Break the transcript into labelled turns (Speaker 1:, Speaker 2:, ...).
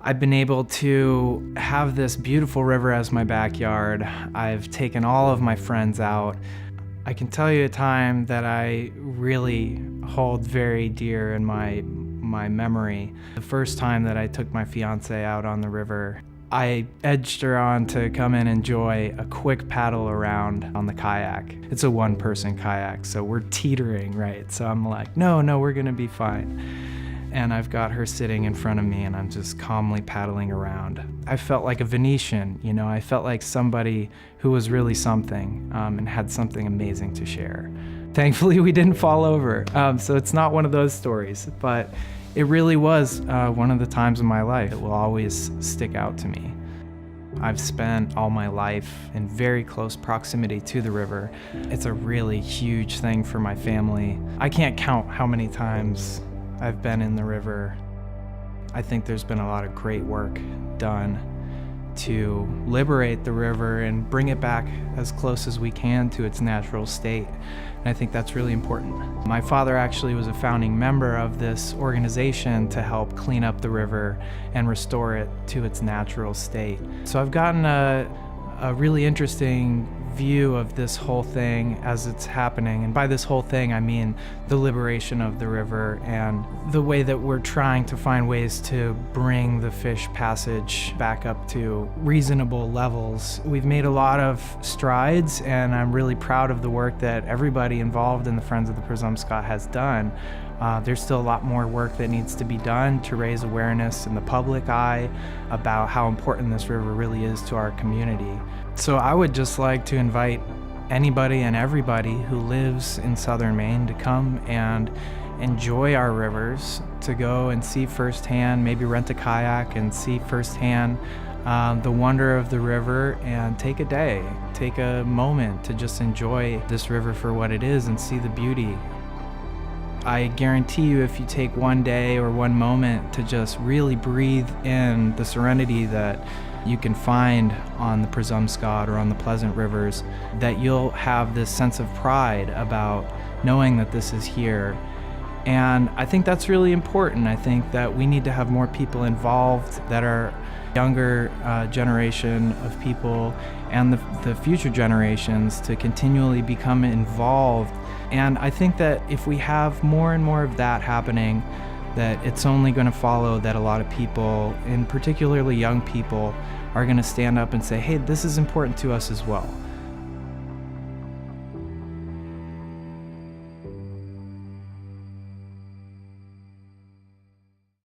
Speaker 1: I've been able to have this beautiful river as my backyard. I've taken all of my friends out. I can tell you a time that I really hold very dear in my memory. The first time that I took my fiance out on the river, I edged her on to come and enjoy a quick paddle around on the kayak. It's a one-person kayak, so we're teetering, right? So I'm like, no, we're gonna be fine. And I've got her sitting in front of me and I'm just calmly paddling around. I felt like a Venetian, I felt like somebody who was really something and had something amazing to share. Thankfully, we didn't fall over, so it's not one of those stories, but it really was one of the times in my life that will always stick out to me. I've spent all my life in very close proximity to the river. It's a really huge thing for my family. I can't count how many times I've been in the river. I think there's been a lot of great work done to liberate the river and bring it back as close as we can to its natural state. And I think that's really important. My father actually was a founding member of this organization to help clean up the river and restore it to its natural state. So I've gotten a really interesting view of this whole thing as it's happening. And by this whole thing, I mean the liberation of the river and the way that we're trying to find ways to bring the fish passage back up to reasonable levels. We've made a lot of strides, and I'm really proud of the work that everybody involved in the Friends of the Presumpscot has done. There's still a lot more work that needs to be done to raise awareness in the public eye about how important this river really is to our community. So I would just like to invite anybody and everybody who lives in southern Maine to come and enjoy our rivers, to go and see firsthand, maybe rent a kayak and see firsthand the wonder of the river, and take a day, take a moment to just enjoy this river for what it is and see the beauty. I guarantee you, if you take one day or one moment to just really breathe in the serenity that you can find on the Presumpscot or on the Pleasant rivers, that you'll have this sense of pride about knowing that this is here. And I think that's really important. I think that we need to have more people involved that are younger generation of people and the future generations to continually become involved. And I think that if we have more and more of that happening, that it's only going to follow that a lot of people, and particularly young people, are going to stand up and say, hey, this is important to us as well.